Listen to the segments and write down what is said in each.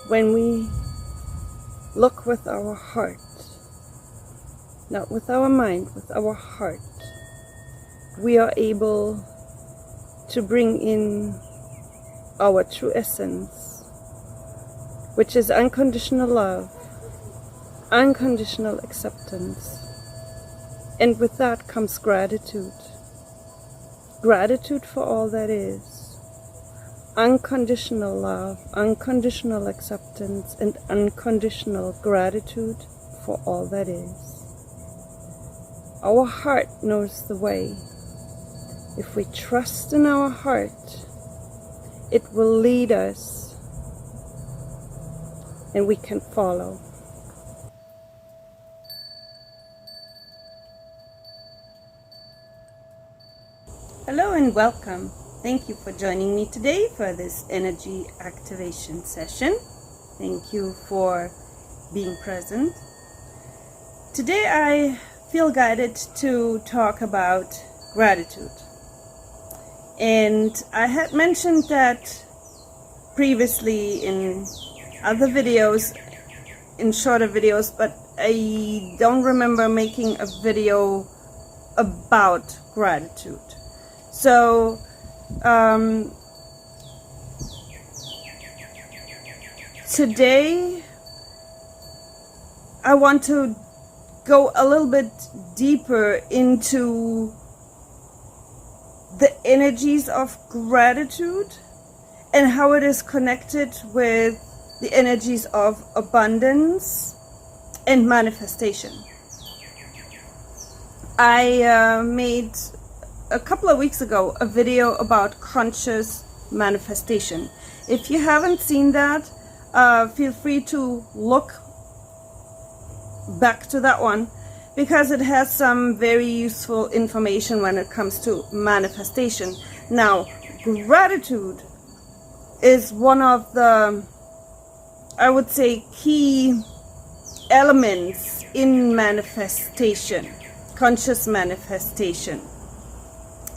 when we look with our heart, not with our mind, with our heart, we are able to bring in our true essence, which is unconditional love, unconditional acceptance. And with that comes gratitude. Gratitude for all that is. Unconditional love, unconditional acceptance, and unconditional gratitude for all that is. Our heart knows the way. If we trust in our heart, it will lead us and we can follow. Hello and welcome. Thank you for joining me today for this energy activation session. Thank you for being present. Today I feel guided to talk about gratitude. And I had mentioned that previously in other videos, in shorter videos, but I don't remember making a video about gratitude. So today I want to go a little bit deeper into the energies of gratitude and how it is connected with the energies of abundance and manifestation. I made a couple of weeks ago a video about conscious manifestation. If you haven't seen that, feel free to look back to that one, because it has some very useful information when it comes to manifestation. Now, gratitude is one of the, I would say, key elements in manifestation, conscious manifestation,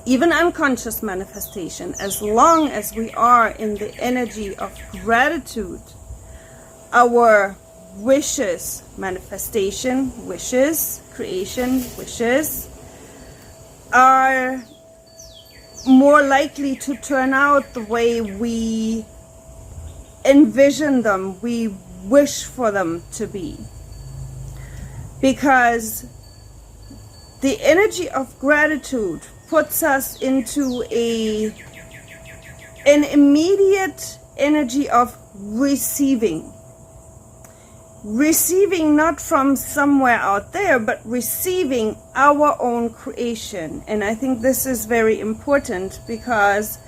even unconscious manifestation. As long as we are in the energy of gratitude, our wishes, manifestation, wishes, creation, wishes, are more likely to turn out the way we envision them, we wish for them to be. Because the energy of gratitude puts us into an immediate energy of receiving. Receiving not from somewhere out there, but receiving our own creation. And I think this is very important, because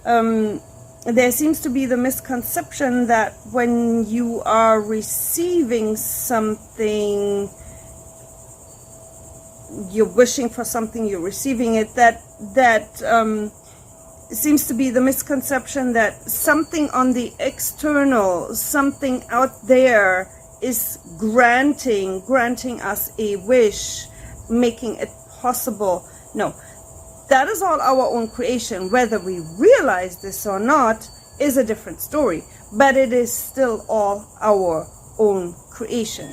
there seems to be the misconception that when you are receiving something, you're wishing for something, you're receiving it, that seems to be the misconception that something on the external, something out there, is granting us a wish, making it possible. No, that is all our own creation. Whether we realize this or not is a different story, but it is still all our own creation.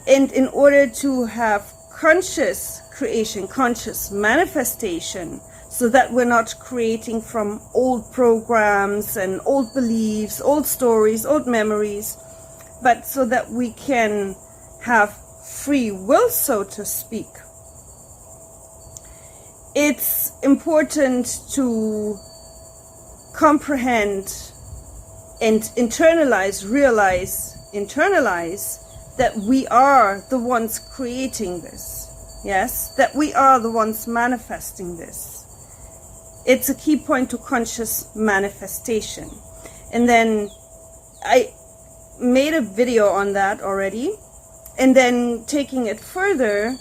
And in order to have conscious creation, conscious manifestation, so that we're not creating from old programs and old beliefs, old stories, old memories, but so that we can have free will, so to speak. It's important to comprehend and internalize that we are the ones creating this. Yes, that we are the ones manifesting this. It's a key point to conscious manifestation. And then I made a video on that already, and then taking it further,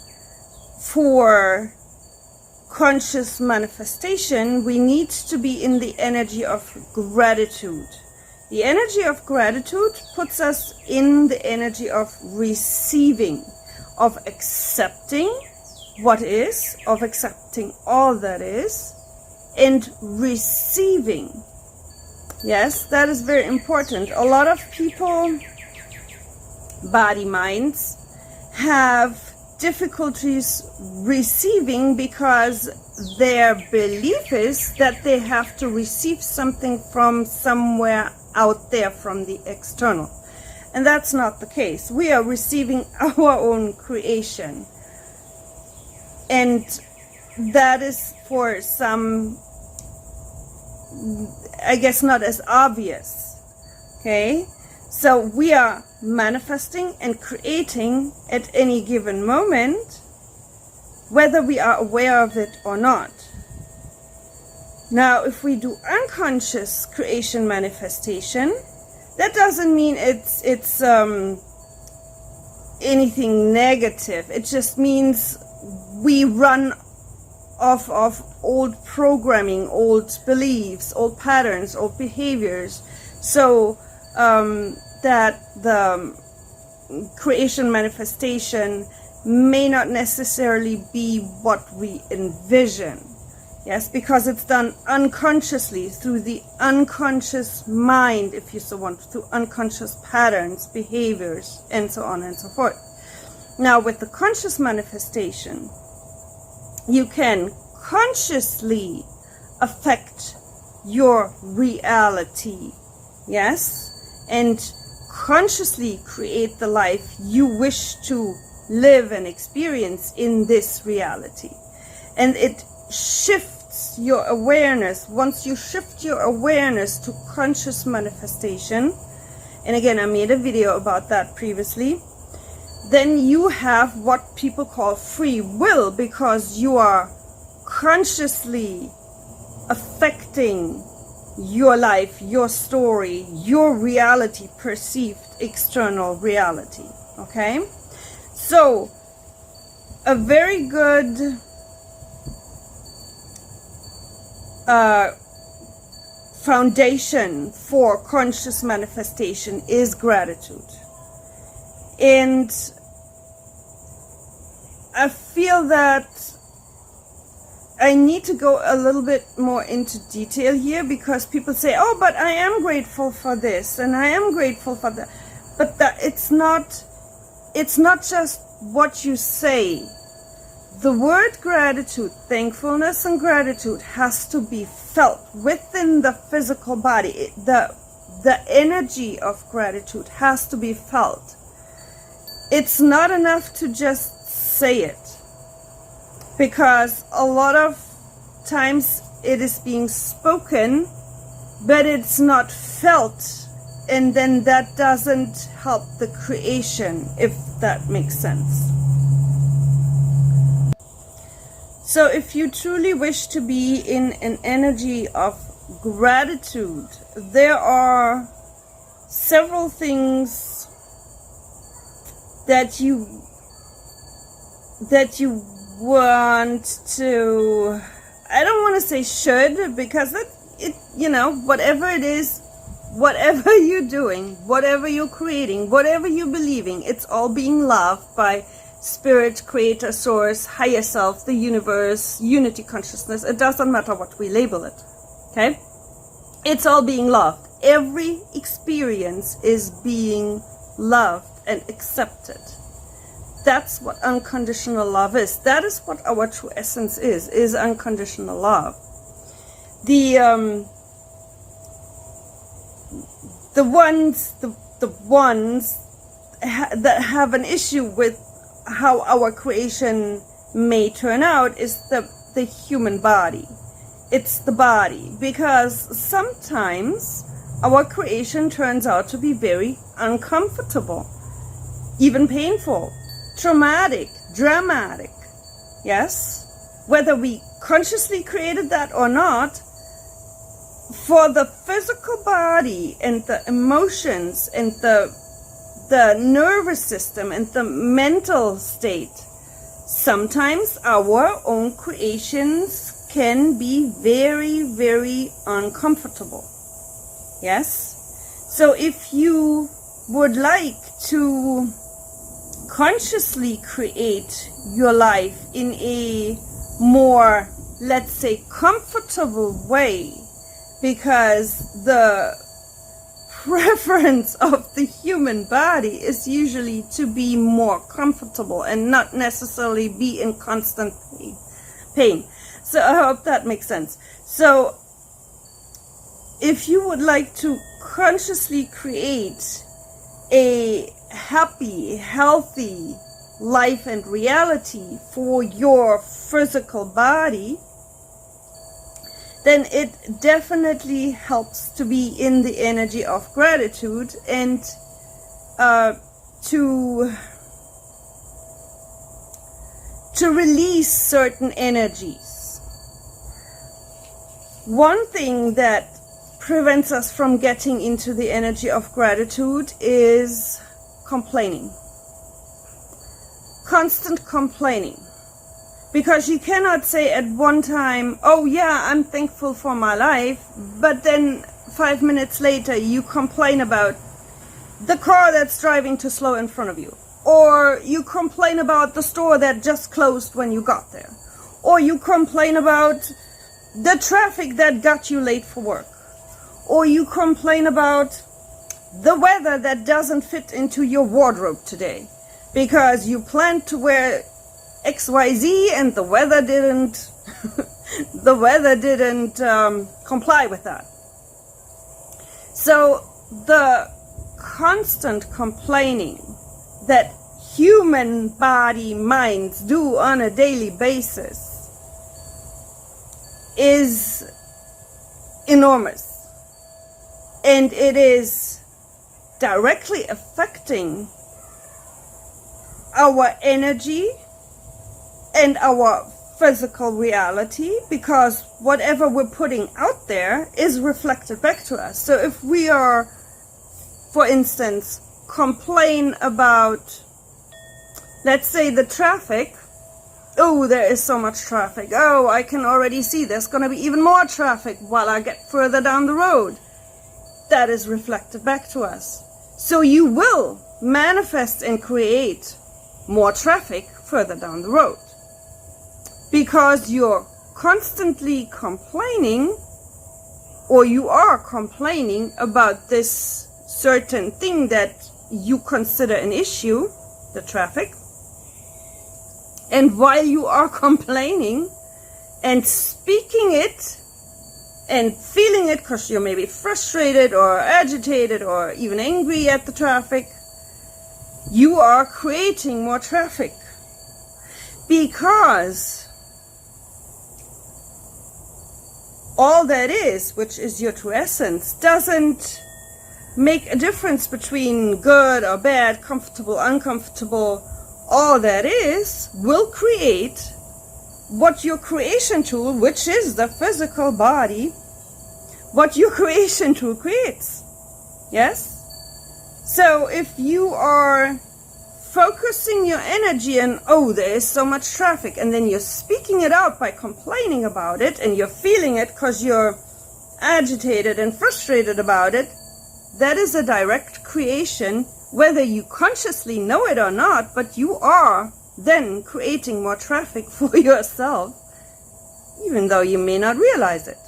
for conscious manifestation we need to be in the energy of gratitude. The energy of gratitude puts us in the energy of receiving, of accepting what is, of accepting all that is, and receiving Yes, that is very important. A lot of people, body minds, have difficulties receiving because their belief is that they have to receive something from somewhere out there, from the external. And that's not the case. We are receiving our own creation. And that is for some, I guess, not as obvious. Okay? So we are manifesting and creating at any given moment, whether we are aware of it or not. Now, if we do unconscious creation manifestation, that doesn't mean it's anything negative. It just means we run off of old programming, old beliefs, old patterns, old behaviors. So that the creation manifestation may not necessarily be what we envision. Yes, because it's done unconsciously, through the unconscious mind, if you so want, through unconscious patterns, behaviors, and so on and so forth. Now, with the conscious manifestation, you can consciously affect your reality, yes, and consciously create the life you wish to live and experience in this reality. And it shifts your awareness. Once you shift your awareness to conscious manifestation, and again, I made a video about that previously, then you have what people call free will, because you are consciously affecting your life, your story, your reality, perceived external reality. Okay? So, a very good foundation for conscious manifestation is gratitude. And I feel that I need to go a little bit more into detail here, because people say, oh, but I am grateful for this and I am grateful for that. But it's not just what you say. The word gratitude, thankfulness and gratitude, has to be felt within the physical body. The energy of gratitude has to be felt. It's not enough to just say it, because a lot of times it is being spoken, but it's not felt, and then that doesn't help the creation, if that makes sense. So if you truly wish to be in an energy of gratitude, there are several things that you want to, I don't want to say should, because whatever it is, whatever you're doing, whatever you're creating, whatever you're believing, it's all being loved by Spirit, Creator, Source, Higher Self, the Universe, Unity Consciousness. It doesn't matter what we label it. Okay? It's all being loved. Every experience is being loved and accepted. That's what unconditional love is. That is what our true essence is unconditional love. The ones that have an issue with how our creation may turn out is the human body. It's the body, because sometimes our creation turns out to be very uncomfortable, even painful, traumatic, dramatic. Yes? Whether we consciously created that or not, for the physical body and the emotions and the nervous system and the mental state, sometimes our own creations can be very, very uncomfortable. Yes? So if you would like to consciously create your life in a more, let's say, comfortable way, because the preference of the human body is usually to be more comfortable and not necessarily be in constant pain. So I hope that makes sense. So if you would like to consciously create a happy, healthy life and reality for your physical body, then it definitely helps to be in the energy of gratitude and to release certain energies. One thing that prevents us from getting into the energy of gratitude is complaining. Constant complaining. Because you cannot say at one time, oh yeah, I'm thankful for my life, but then 5 minutes later you complain about the car that's driving too slow in front of you. Or you complain about the store that just closed when you got there. Or you complain about the traffic that got you late for work. Or you complain about the weather that doesn't fit into your wardrobe today. Because you planned to wear XYZ and the weather didn't comply with that. So the constant complaining that human body minds do on a daily basis is enormous, and it is directly affecting our energy and our physical reality, because whatever we're putting out there is reflected back to us. So if we are, for instance, complain about, let's say, the traffic, oh, there is so much traffic, oh, I can already see there's going to be even more traffic while I get further down the road, that is reflected back to us. So you will manifest and create more traffic further down the road. Because you're constantly complaining, or you are complaining about this certain thing that you consider an issue, the traffic. And while you are complaining and speaking it and feeling it, because you're maybe frustrated or agitated or even angry at the traffic, you are creating more traffic. Because all that is, which is your true essence, doesn't make a difference between good or bad, comfortable, uncomfortable. All that is will create what your creation tool, which is the physical body, what your creation tool creates. Yes? So if you are focusing your energy on, oh, there is so much traffic, and then you're speaking it out by complaining about it, and you're feeling it because you're agitated and frustrated about it, that is a direct creation, whether you consciously know it or not, but you are then creating more traffic for yourself, even though you may not realize it.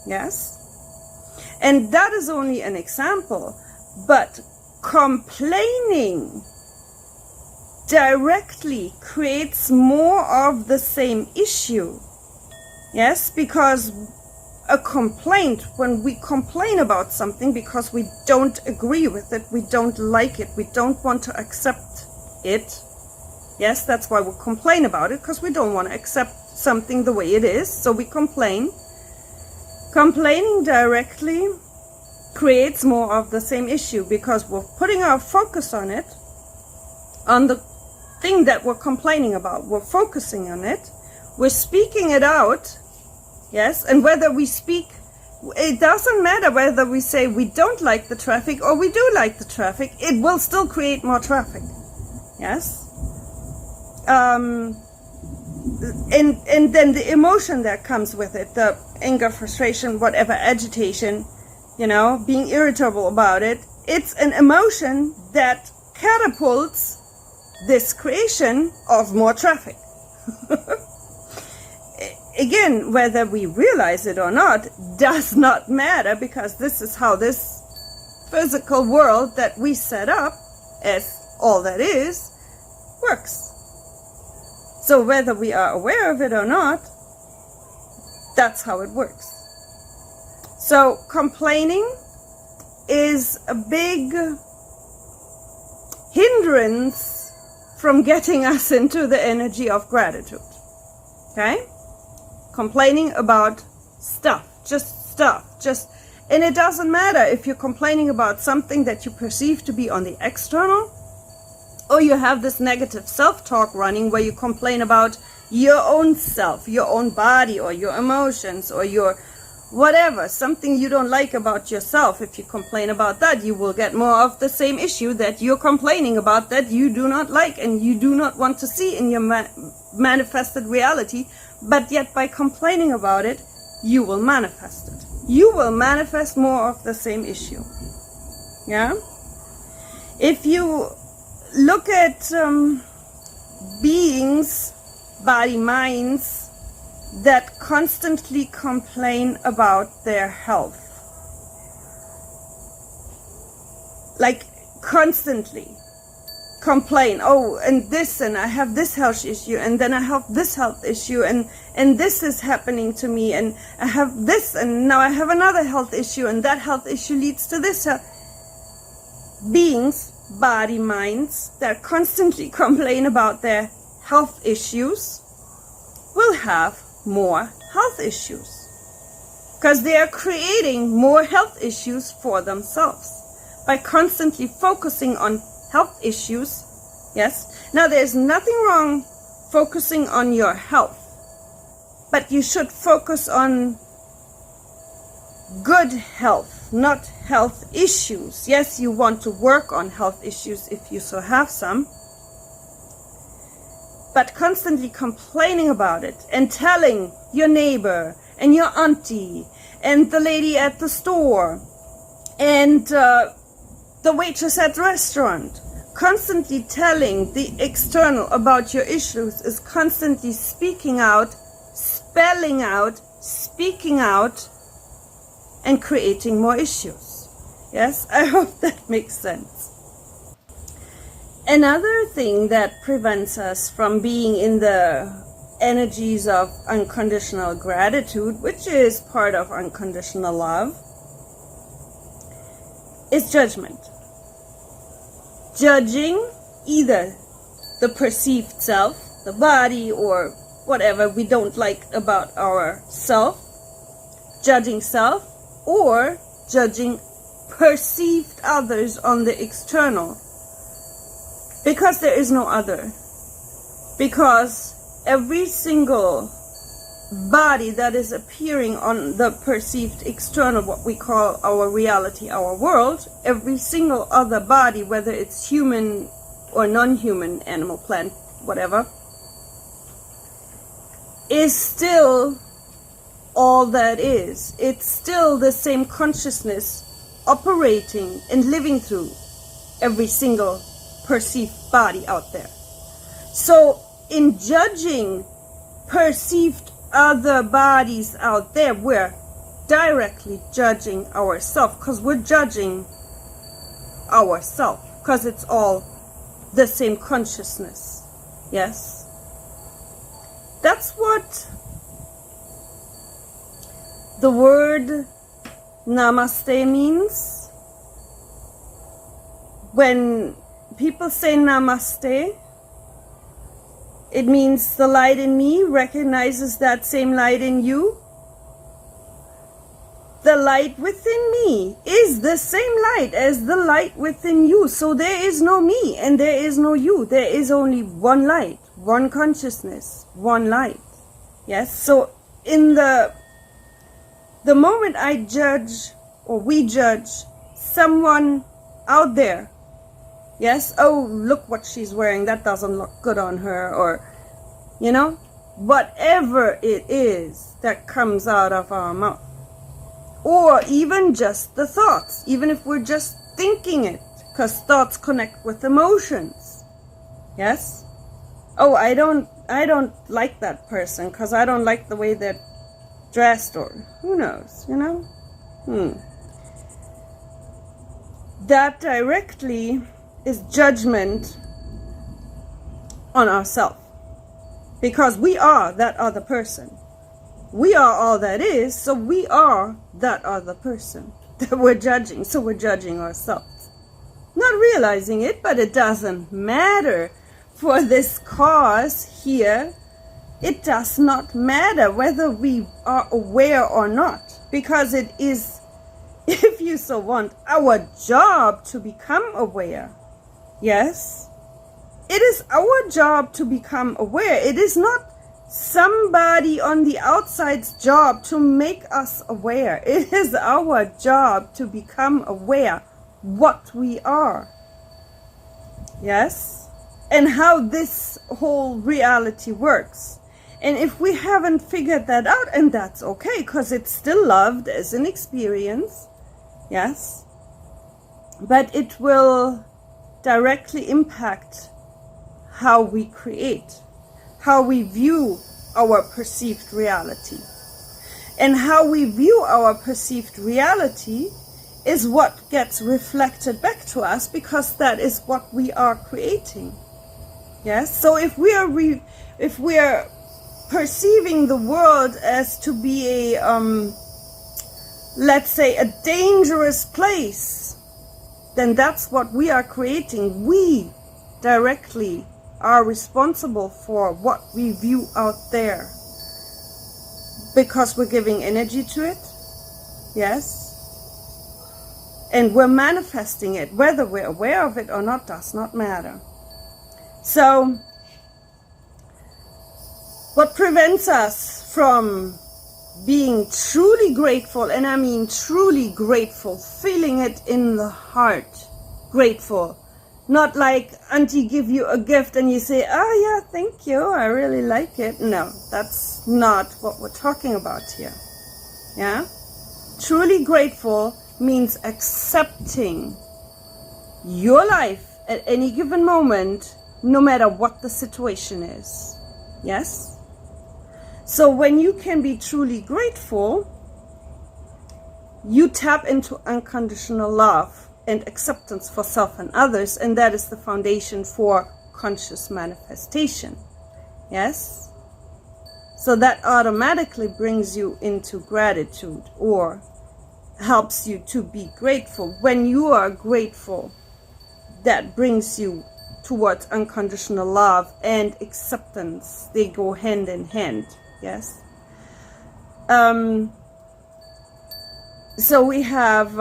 Yes? And that is only an example, but complaining directly creates more of the same issue. Yes, because a complaint, when we complain about something because we don't agree with it, we don't like it, we don't want to accept it. Yes, that's why we complain about it, because we don't want to accept something the way it is, so we complain. Complaining directly creates more of the same issue, because we're putting our focus on it, on the thing that we're complaining about. We're focusing on it, we're speaking it out. Yes, and whether we speak, it doesn't matter whether we say we don't like the traffic or we do like the traffic, it will still create more traffic. Yes? And then the emotion that comes with it, the anger, frustration, whatever, agitation, being irritable about it, it's an emotion that catapults this creation of more traffic. again, whether we realize it or not does not matter, because this is how this physical world that we set up as all that is works. So whether we are aware of it or not, that's how it works. So complaining is a big hindrance from getting us into the energy of gratitude. Okay? Complaining about stuff, and it doesn't matter if you're complaining about something that you perceive to be on the external, or you have this negative self-talk running where you complain about your own self, your own body, or your emotions, or your whatever, something you don't like about yourself. If you complain about that, you will get more of the same issue that you're complaining about, that you do not like and you do not want to see in your manifested reality. But yet by complaining about it, you will manifest it. You will manifest more of the same issue. Yeah? If you look at beings, body, minds, that constantly complain about their health. Like constantly complain, oh, and this, and I have this health issue, and then I have this health issue, and this is happening to me, and I have this, and now I have another health issue, and that health issue leads to this. Beings, body, minds, that constantly complain about their health issues will have more health issues, because they are creating more health issues for themselves by constantly focusing on health issues. Yes, now there's nothing wrong focusing on your health, but you should focus on good health, not health issues. Yes, you want to work on health issues if you so have some, but constantly complaining about it and telling your neighbor and your auntie and the lady at the store and the waitress at the restaurant, constantly telling the external about your issues is constantly speaking out, spelling out, speaking out, and creating more issues. Yes, I hope that makes sense. Another thing that prevents us from being in the energies of unconditional gratitude, which is part of unconditional love, is judgment. Judging either the perceived self, the body, or whatever we don't like about our self, judging self, or judging perceived others on the external. Because there is no other. Because every single body that is appearing on the perceived external, what we call our reality, our world, every single other body, whether it's human or non-human, animal, plant, whatever, is still all that is. It's still the same consciousness operating and living through every single perceived body out there. So in judging perceived other bodies out there, we're directly judging ourselves, because we're judging ourselves, because it's all the same consciousness. Yes, that's what the word namaste means. When people say namaste, it means the light in me recognizes that same light in you. The light within me is the same light as the light within you. So there is no me and there is no you. There is only one light, one consciousness, one light. Yes, so in the moment I judge, or we judge someone out there, yes, oh, look what she's wearing, that doesn't look good on her, or, you know, whatever it is that comes out of our mouth. Or even just the thoughts, even if we're just thinking it, because thoughts connect with emotions. Yes? Oh, I don't I don't like that person because I don't like the way they're dressed, or who knows, you know? That directly is judgment on ourselves, because we are that other person. We are all that is, so we are that other person that we're judging, so we're judging ourselves. Not realizing it, but it doesn't matter. For this cause here, it does not matter whether we are aware or not, because it is, if you so want, our job to become aware. Yes? It is our job to become aware. It is not somebody on the outside's job to make us aware. It is our job to become aware what we are. Yes? And how this whole reality works. And if we haven't figured that out, and that's okay, because it's still loved as an experience, yes, but it will directly impact how we create, how we view our perceived reality. And how we view our perceived reality is what gets reflected back to us, because that is what we are creating. Yes, so if we are perceiving the world as to be a, let's say, a dangerous place, then that's what we are creating. We directly are responsible for what we view out there, because we're giving energy to it. Yes. And we're manifesting it. Whether we're aware of it or not does not matter. So, what prevents us from being truly grateful, and I mean truly grateful, feeling it in the heart, grateful, not like auntie give you a gift and you say, oh yeah, thank you, I really like it. No, that's not what we're talking about here. Yeah? Truly grateful means accepting your life at any given moment, no matter what the situation is. Yes? So when you can be truly grateful, you tap into unconditional love and acceptance for self and others, and that is the foundation for conscious manifestation. Yes? So that automatically brings you into gratitude, or helps you to be grateful. When you are grateful, that brings you towards unconditional love and acceptance. They go hand in hand. Yes. So we have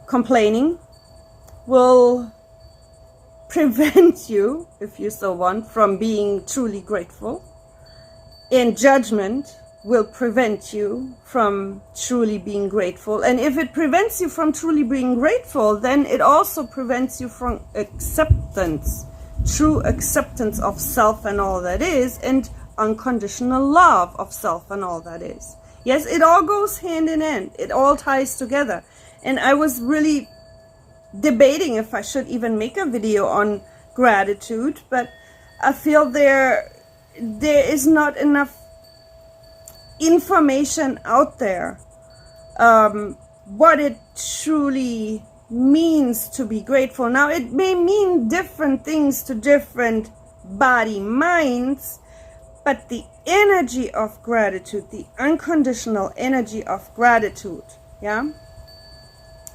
complaining will prevent you, if you so want, from being truly grateful. And judgment will prevent you from truly being grateful. And if it prevents you from truly being grateful, then it also prevents you from acceptance, true acceptance of self and all that is, and unconditional love of self and all that is. Yes, it all goes hand in hand. It all ties together. And I was really debating if I should even make a video on gratitude, but I feel there is not enough information out there, what it truly means to be grateful. Now, it may mean different things to different body minds, but the energy of gratitude, the unconditional energy of gratitude, yeah,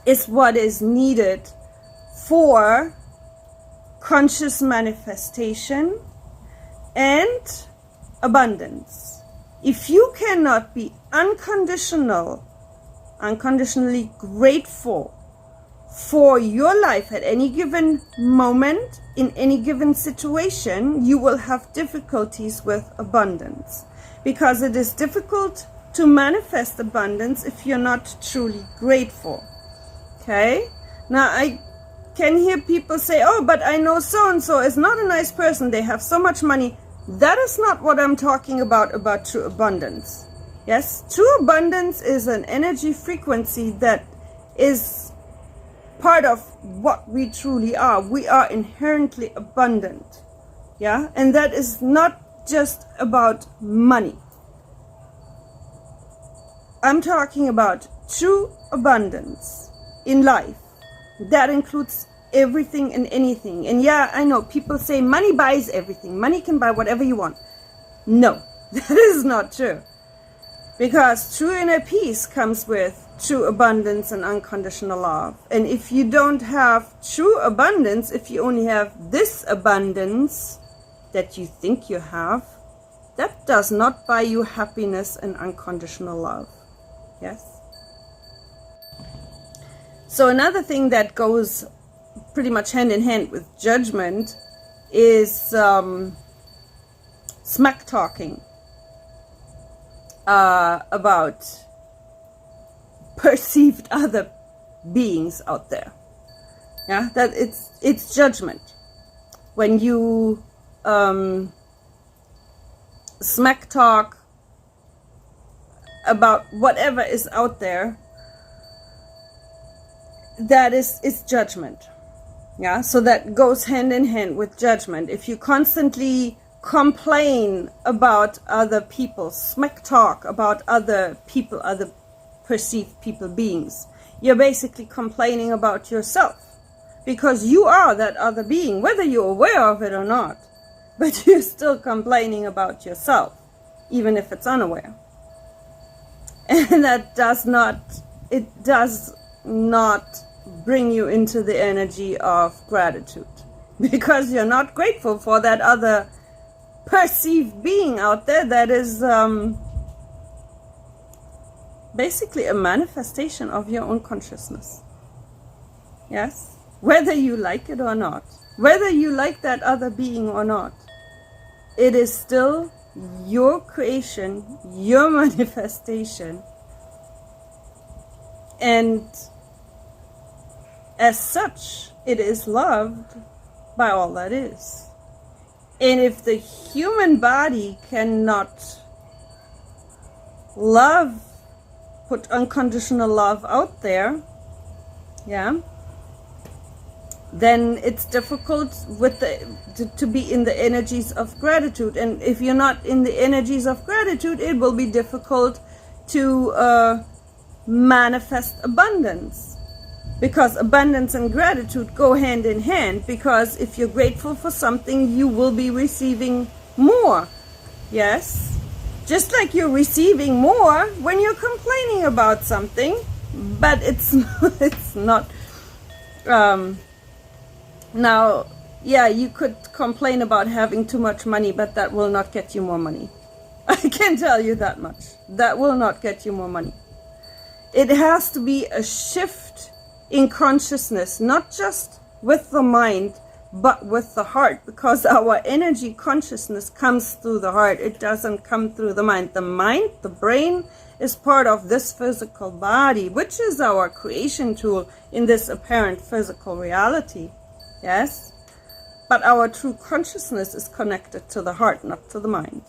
is what is needed for conscious manifestation and abundance. If you cannot be unconditionally grateful for your life at any given moment, in any given situation, you will have difficulties with abundance. Because it is difficult to manifest abundance if you're not truly grateful. Okay? Now, I can hear people say, oh, but I know so-and-so is not a nice person. They have so much money. That is not what I'm talking about true abundance. Yes, true abundance is an energy frequency that is part of what we truly are. We are inherently abundant. Yeah, and that is not just about money. I'm talking about true abundance in life. That includes everything and anything. And yeah, I know people say money buys everything. Money can buy whatever you want. No, that is not true. Because true inner peace comes with true abundance and unconditional love. And if you don't have true abundance, if you only have this abundance that you think you have, that does not buy you happiness and unconditional love. Yes? So another thing that goes pretty much hand in hand with judgment is smack talking about perceived other beings out there. Yeah, that it's judgment. When you smack talk about whatever is out there, that is judgment. Yeah, so that goes hand in hand with judgment. If you constantly complain about other people, smack talk about other people, other perceived people, beings, you're basically complaining about yourself, because you are that other being, whether you're aware of it or not. But you're still complaining about yourself, even if it's unaware. And that does not bring you into the energy of gratitude, because you're not grateful for that other perceived being out there that is basically a manifestation of your own consciousness. Yes? Whether you like it or not, whether you like that other being or not, it is still your creation, your manifestation, and as such, it is loved by all that is. And if the human body cannot love, put unconditional love out there, yeah, then it's difficult with to be in the energies of gratitude. And if you're not in the energies of gratitude, it will be difficult to manifest abundance. Because abundance and gratitude go hand in hand, because if you're grateful for something, you will be receiving more. Yes? Just like you're receiving more when you're complaining about something, but it's not now, yeah, you could complain about having too much money, but that will not get you more money. I can tell you that much. That will not get you more money. It has to be a shift in consciousness, not just with the mind, but with the heart, because our energy consciousness comes through the heart. It doesn't come through the mind. The mind, the brain, is part of this physical body, which is our creation tool in this apparent physical reality. Yes? But our true consciousness is connected to the heart, not to the mind.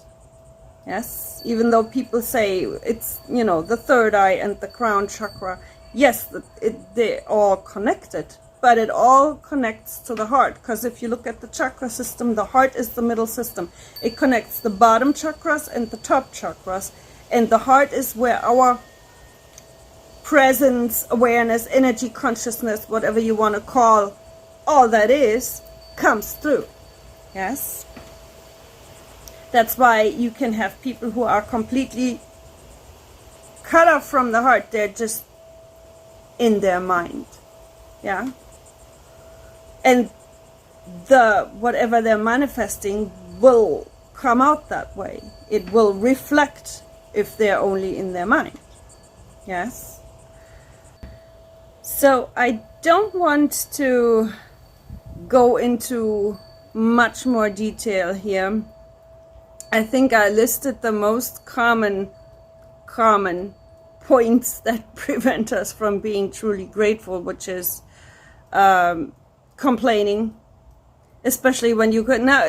Yes? Even though people say it's, the third eye and the crown chakra, yes, they're all connected, but it all connects to the heart. Because if you look at the chakra system, the heart is the middle system. It connects the bottom chakras and the top chakras. And the heart is where our presence, awareness, energy, consciousness, whatever you want to call all that is, comes through. Yes? That's why you can have people who are completely cut off from the heart. They're just in their mind. Yeah? And whatever they're manifesting will come out that way. It will reflect if they're only in their mind. Yes? So I don't want to go into much more detail here. I think I listed the most common points that prevent us from being truly grateful, which is complaining, especially when you could now.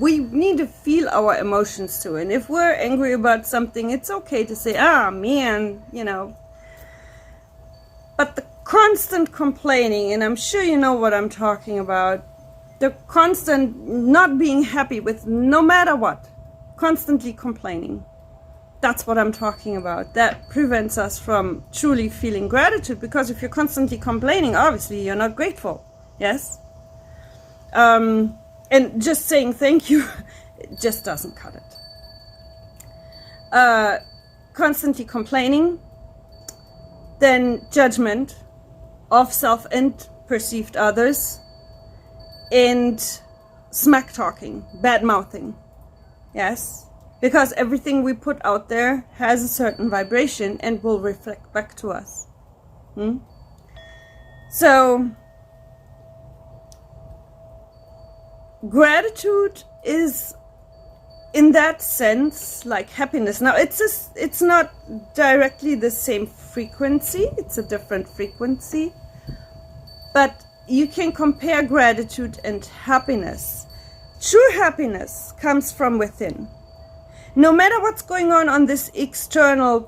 We need to feel our emotions too. And if we're angry about something, it's okay to say, man, But the constant complaining, and I'm sure you know what I'm talking about, The constant not being happy with no matter what, constantly complaining. That's what I'm talking about. That prevents us from truly feeling gratitude, because if you're constantly complaining, obviously you're not grateful. Yes? And just saying thank you, it just doesn't cut it. Constantly complaining, then judgment of self and perceived others, and smack talking, bad mouthing. Yes? Because everything we put out there has a certain vibration and will reflect back to us. So, gratitude is, in that sense, like happiness. Now, it's not directly the same frequency. It's a different frequency. But you can compare gratitude and happiness. True happiness comes from within. No matter what's going on this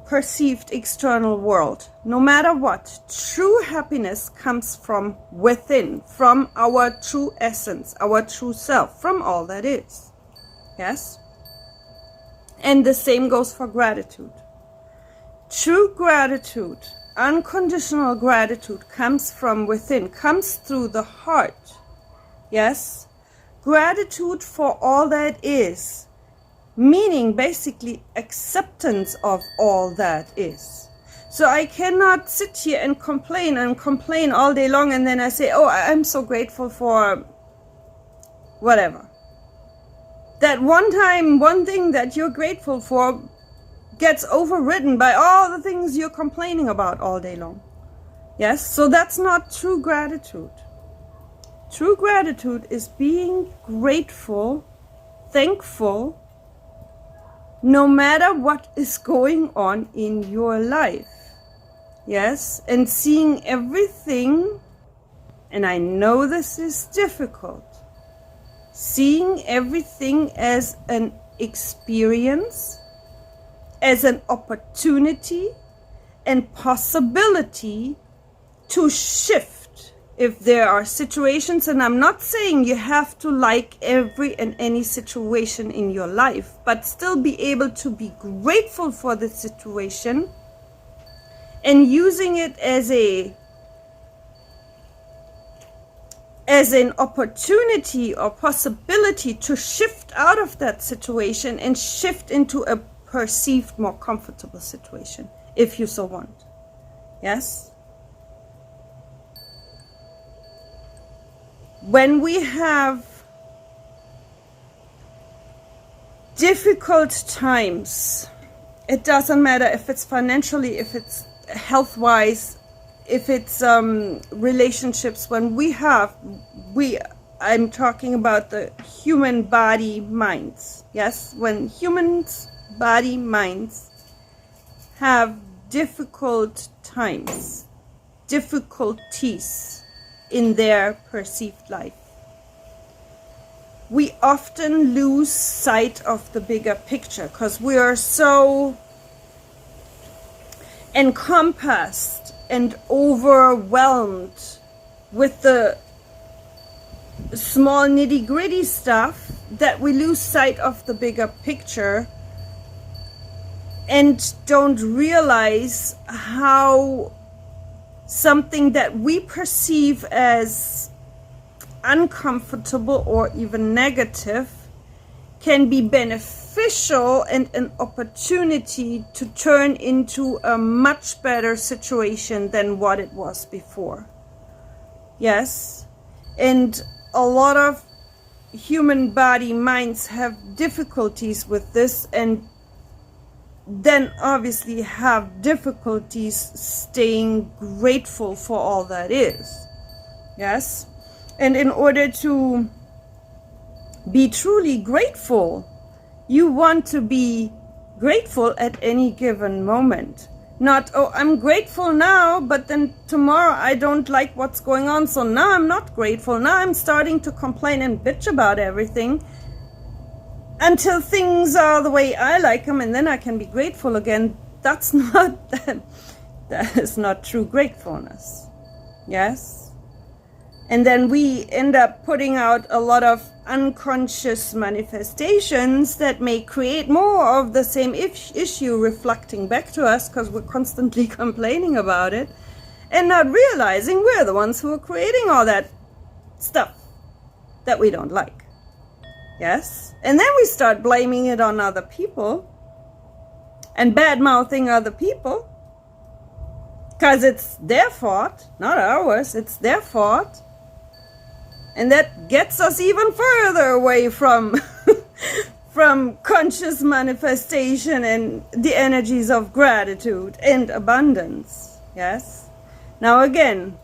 perceived external world, no matter what, true happiness comes from within, from our true essence, our true self, from all that is. Yes? And the same goes for gratitude. True gratitude, unconditional gratitude, comes from within, comes through the heart. Yes? Gratitude for all that is. Meaning basically acceptance of all that is. So I cannot sit here and complain all day long, and then I say, oh, I'm so grateful for whatever. That one thing that you're grateful for gets overridden by all the things you're complaining about all day long. Yes, so that's not true gratitude. True gratitude is being grateful, thankful, no matter what is going on in your life. Yes, and seeing everything, and I know this is difficult, seeing everything as an experience, as an opportunity and possibility to shift if there are situations. And I'm not saying you have to like every and any situation in your life, but still be able to be grateful for the situation and using it as an opportunity or possibility to shift out of that situation and shift into a perceived more comfortable situation, if you so want. Yes? When we have difficult times, it doesn't matter if it's financially, if it's health-wise, if it's relationships, I'm talking about the human body minds. Yes, when humans body minds have difficult times, difficulties in their perceived life, we often lose sight of the bigger picture because we are so encompassed and overwhelmed with the small nitty-gritty stuff that we lose sight of the bigger picture and don't realize how something that we perceive as uncomfortable or even negative can be beneficial and an opportunity to turn into a much better situation than what it was before. Yes, and a lot of human body minds have difficulties with this, and then obviously have difficulties staying grateful for all that is. Yes, and in order to be truly grateful, you want to be grateful at any given moment. Not, oh, I'm grateful now, but then tomorrow I don't like what's going on, so now I'm not grateful. Now I'm starting to complain and bitch about everything until things are the way I like them, and then I can be grateful again. That's not, that is not true gratefulness. Yes? And then we end up putting out a lot of unconscious manifestations that may create more of the same issue reflecting back to us, because we're constantly complaining about it and not realizing we're the ones who are creating all that stuff that we don't like. Yes? And then we start blaming it on other people and bad-mouthing other people because it's their fault, not ours. It's their fault. And that gets us even further away from from conscious manifestation and the energies of gratitude and abundance. Yes? Now again,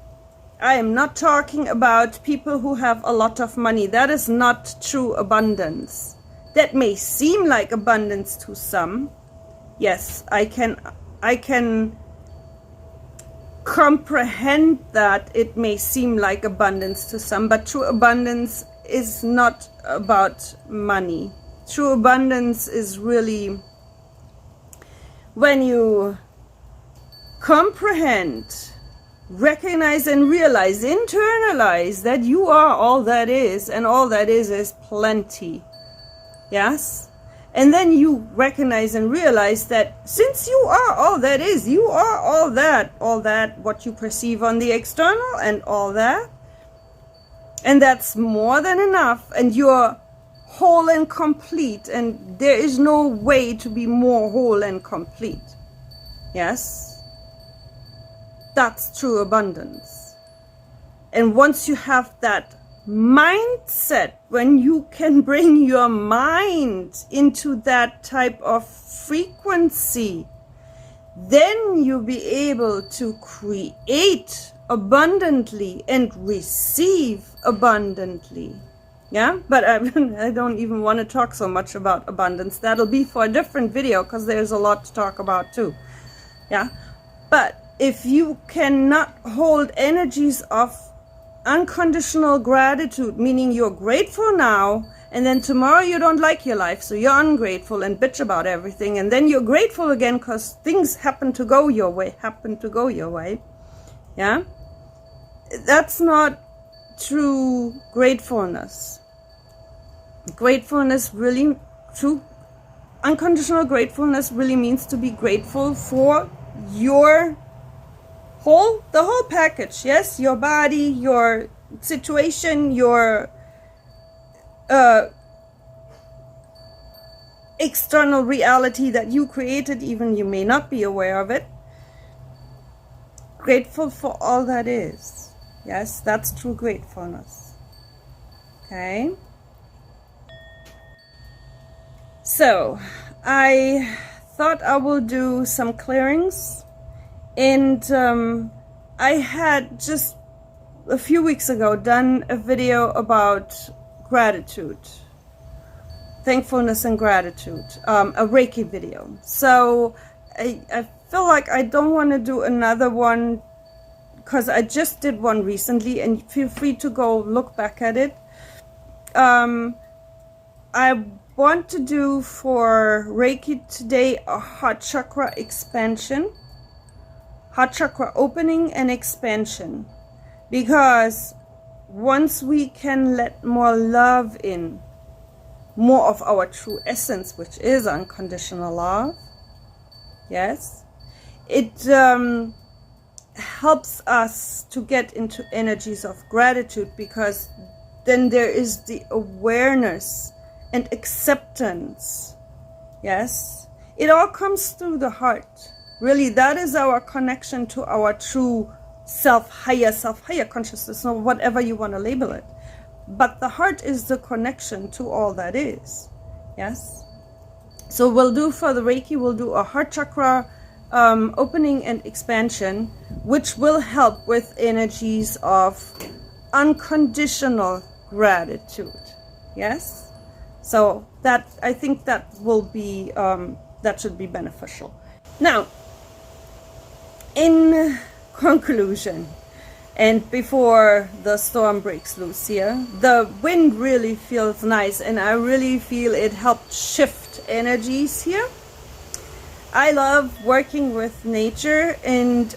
I am not talking about people who have a lot of money. That is not true abundance. That may seem like abundance to some. Yes, I can comprehend that it may seem like abundance to some, but true abundance is not about money. True abundance is really when you comprehend, recognize and realize, internalize that you are all that is, and all that is plenty. Yes? And then you recognize and realize that since you are all that is, you are all that what you perceive on the external and all that. And that's more than enough, and you're whole and complete, and there is no way to be more whole and complete. Yes? That's true abundance. And once you have that mindset, when you can bring your mind into that type of frequency, then you'll be able to create abundantly and receive abundantly. Yeah, but I don't even want to talk so much about abundance. That'll be for a different video, because there's a lot to talk about too. Yeah, but if you cannot hold energies of unconditional gratitude, meaning you're grateful now, and then tomorrow you don't like your life, so you're ungrateful and bitch about everything, and then you're grateful again because things happen to go your way. Yeah, that's not true gratefulness. Gratefulness really, true unconditional gratefulness really means to be grateful for your the whole package. Yes, your body, your situation, your external reality that you created, even you may not be aware of it. Grateful for all that is. Yes, that's true gratefulness. Okay. So, I thought I will do some clearings. And I had just a few weeks ago done a video about gratitude, thankfulness and gratitude, a Reiki video. So I feel like I don't want to do another one, because I just did one recently, and feel free to go look back at it. I want to do for Reiki today a heart chakra expansion. Heart chakra opening and expansion, because once we can let more love in, more of our true essence, which is unconditional love, yes, it helps us to get into energies of gratitude, because then there is the awareness and acceptance. Yes, it all comes through the heart. Really, that is our connection to our true self, higher consciousness, or whatever you want to label it. But the heart is the connection to all that is. Yes? So we'll do for the Reiki, we'll do a heart chakra opening and expansion, which will help with energies of unconditional gratitude. Yes? So that, I think that will be, that should be beneficial. Now, in conclusion, and before the storm breaks loose here, the wind really feels nice, and I really feel it helped shift energies here. I love working with nature, and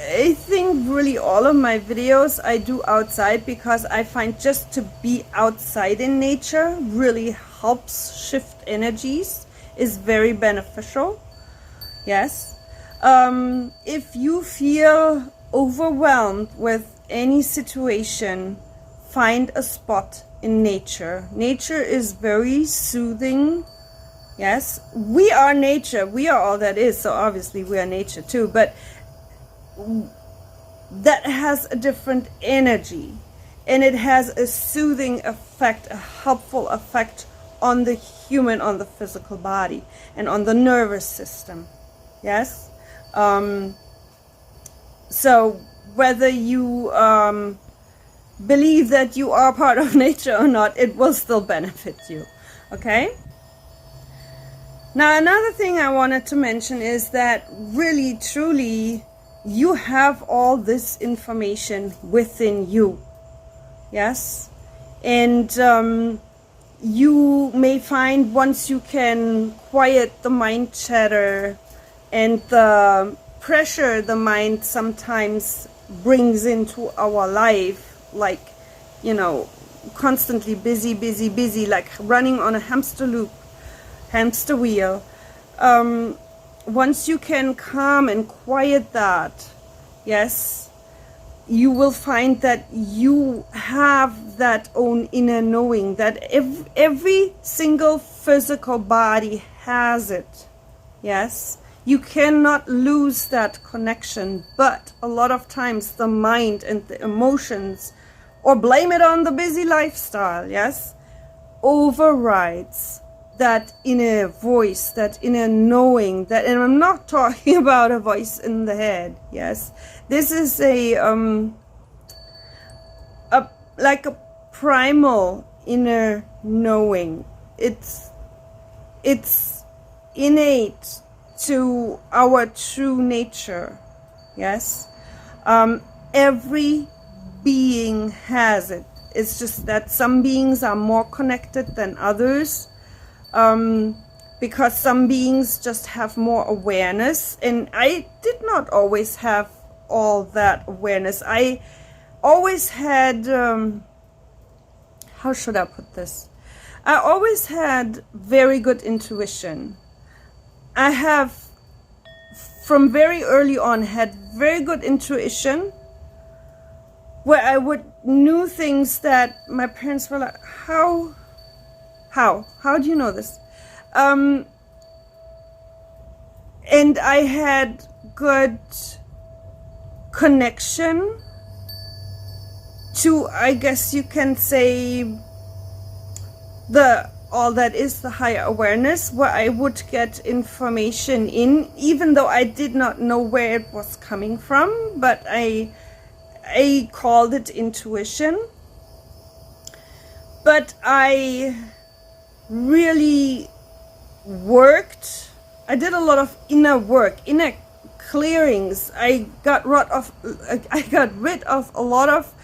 I think really all of my videos I do outside, because I find just to be outside in nature really helps shift energies, is very beneficial. Yes. If you feel overwhelmed with any situation, find a spot in nature. Nature is very soothing. Yes, we are nature. We are all that is. So obviously we are nature too. But that has a different energy. And it has a soothing effect, a helpful effect on the human, on the physical body, and on the nervous system. Yes? So whether you believe that you are part of nature or not, it will still benefit you. Okay? Now, another thing I wanted to mention is that really, truly, you have all this information within you. Yes? And you may find, once you can quiet the mind chatter and the pressure the mind sometimes brings into our life, like, you know, constantly busy, busy, busy, like running on a hamster wheel. Once you can calm and quiet that, yes, you will find that you have that own inner knowing, that every single physical body has it. Yes, you cannot lose that connection, but a lot of times the mind and the emotions, or blame it on the busy lifestyle, yes, overrides that inner voice, that inner knowing, that, and I'm not talking about a voice in the head, yes. This is like a primal inner knowing. It's innate to our true nature, yes. Every being has it. It's just that some beings are more connected than others, because some beings just have more awareness, and I did not always have all that awareness. I always had, how should I put this? I always had very good intuition. I have, from very early on, had very good intuition, where I knew things that my parents were like, how do you know this? And I had good connection to, I guess you can say, all that is the higher awareness, where I would get information in, even though I did not know where it was coming from, but I called it intuition. But I really worked. I did a lot of inner work, inner clearings. I got rid of a lot of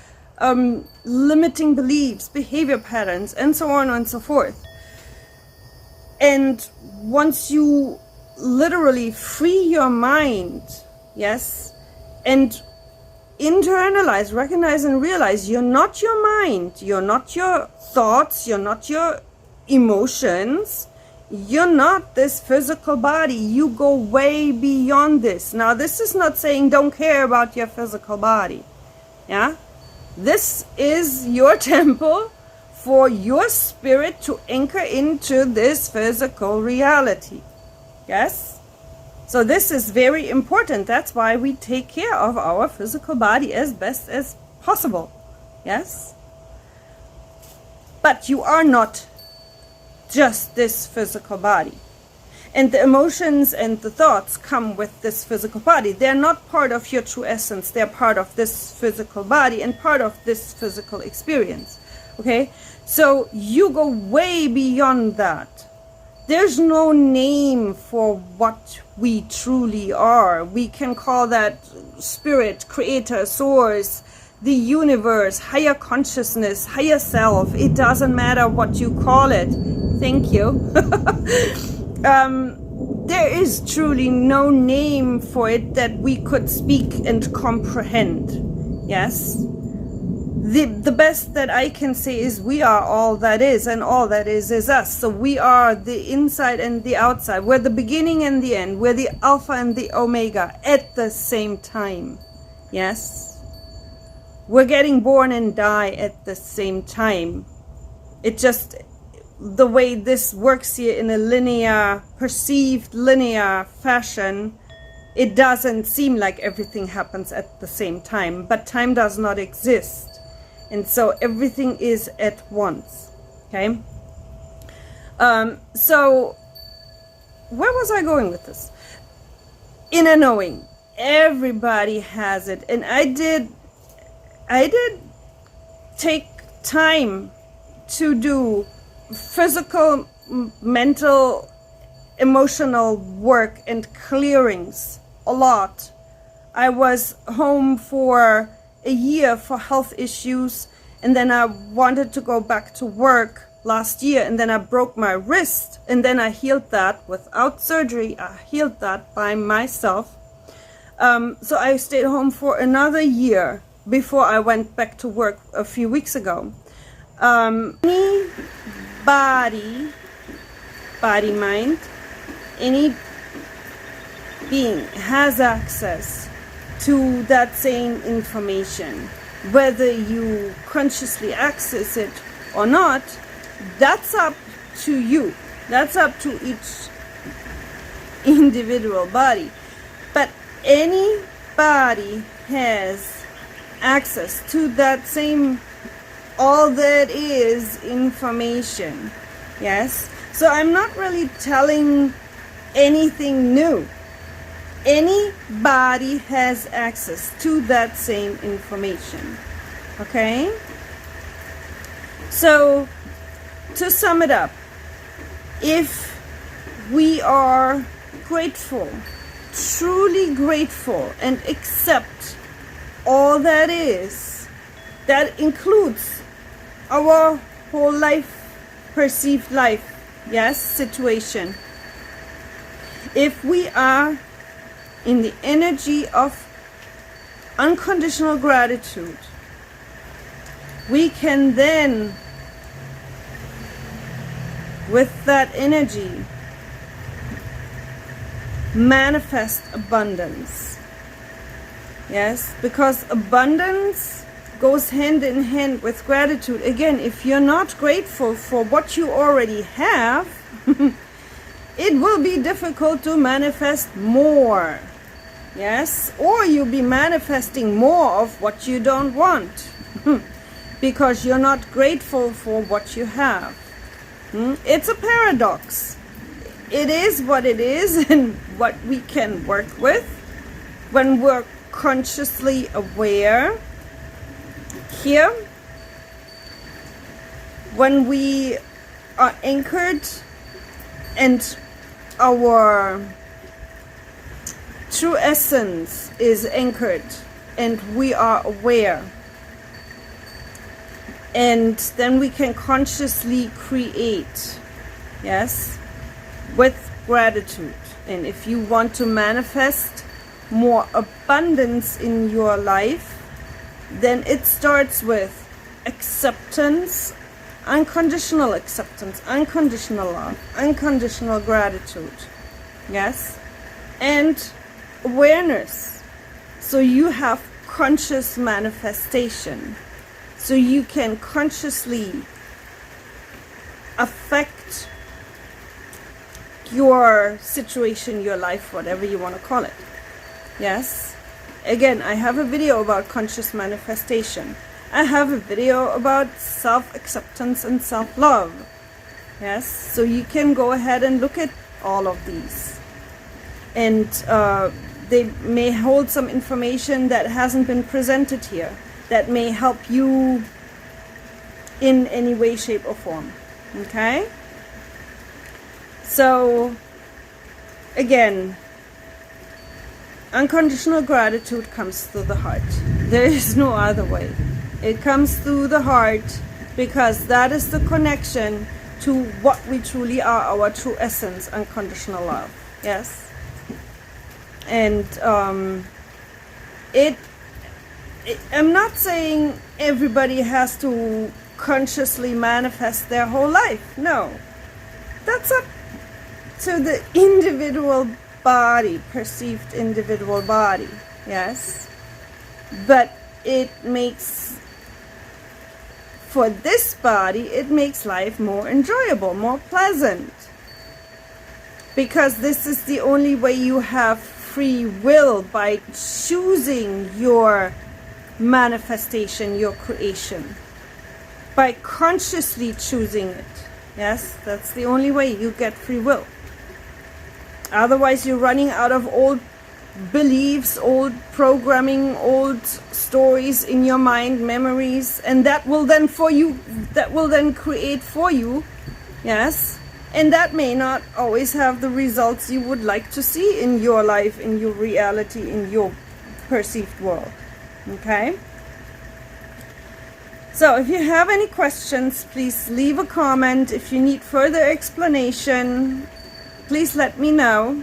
limiting beliefs, behavior patterns, and so on and so forth. And once you literally free your mind, yes, and internalize, recognize, and realize you're not your mind, you're not your thoughts, you're not your emotions, you're not this physical body, you go way beyond this. Now, this is not saying don't care about your physical body, yeah? This is your temple for your spirit to anchor into this physical reality, yes? So this is very important. That's why we take care of our physical body as best as possible, yes? But you are not just this physical body. And the emotions and the thoughts come with this physical body. They're not part of your true essence. They're part of this physical body and part of this physical experience. Okay? So you go way beyond that. There's no name for what we truly are. We can call that spirit, creator, source, the universe, higher consciousness, higher self. It doesn't matter what you call it. Thank you. there is truly no name for it that we could speak and comprehend. Yes? The best that I can say is we are all that is, and all that is us. So we are the inside and the outside. We're the beginning and the end. We're the Alpha and the Omega at the same time. Yes? We're getting born and die at the same time. It just, the way this works here in a linear, perceived linear fashion, it doesn't seem like everything happens at the same time. But time does not exist. And so everything is at once. Okay? So where was I going with this? Inner knowing. Everybody has it. And I did take time to do physical, mental, emotional work and clearings a lot. I was home for a year for health issues, and then I wanted to go back to work last year, and then I broke my wrist, and then I healed that without surgery. I healed that by myself. So I stayed home for another year before I went back to work a few weeks ago. Any body, mind, any being has access to that same information. Whether you consciously access it or not, that's up to you. That's up to each individual body. But any body has access to that same, all that is information. Yes? So I'm not really telling anything new. Any body has access to that same information. Okay? So, to sum it up, if we are grateful, truly grateful, and accept all that is, that includes our whole life, perceived life, yes, situation. If we are in the energy of unconditional gratitude, we can then, with that energy, manifest abundance. Yes, because abundance goes hand in hand with gratitude. Again, if you're not grateful for what you already have, it will be difficult to manifest more. Yes, or you'll be manifesting more of what you don't want because you're not grateful for what you have. It's a paradox. It is what it is and what we can work with when we're consciously aware here, when we are anchored and our true essence is anchored and we are aware, and then we can consciously create, yes, with gratitude. And if you want to manifest more abundance in your life, then it starts with acceptance, unconditional acceptance, unconditional love, unconditional gratitude, yes, and awareness. So you have conscious manifestation. So you can consciously affect your situation, your life, whatever you want to call it. Yes. Again, I have a video about conscious manifestation. I have a video about self-acceptance and self-love. Yes. So you can go ahead and look at all of these. And they may hold some information that hasn't been presented here, that may help you in any way, shape, or form. Okay? So, again, unconditional gratitude comes through the heart. There is no other way. It comes through the heart because that is the connection to what we truly are, our true essence, unconditional love. Yes. And I'm not saying everybody has to consciously manifest their whole life. No. That's up to the individual body, perceived individual body. Yes. But it makes, for this body, it makes life more enjoyable, more pleasant. Because this is the only way you have free will, by choosing your manifestation, your creation. By consciously choosing it. Yes, that's the only way you get free will. Otherwise, you're running out of old beliefs, old programming, old stories in your mind, memories, and that will then create for you, yes, and that may not always have the results you would like to see in your life, in your reality, in your perceived world. Okay? So if you have any questions, please leave a comment. If you need further explanation, please let me know.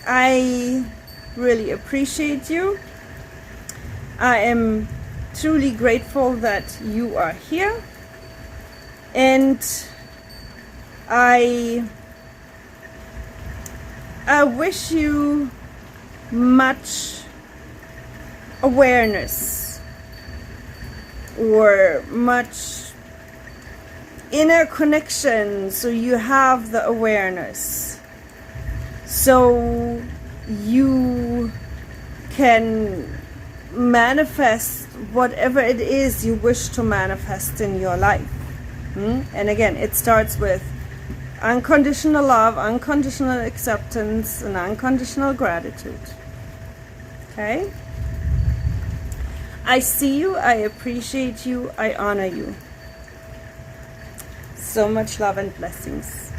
I really appreciate you. I am truly grateful that you are here. And I wish you much awareness, or much inner connection, so you have the awareness, so you can manifest whatever it is you wish to manifest in your life. And again, it starts with unconditional love, unconditional acceptance, and unconditional gratitude. Okay? I see you, I appreciate you, I honor you. So much love and blessings.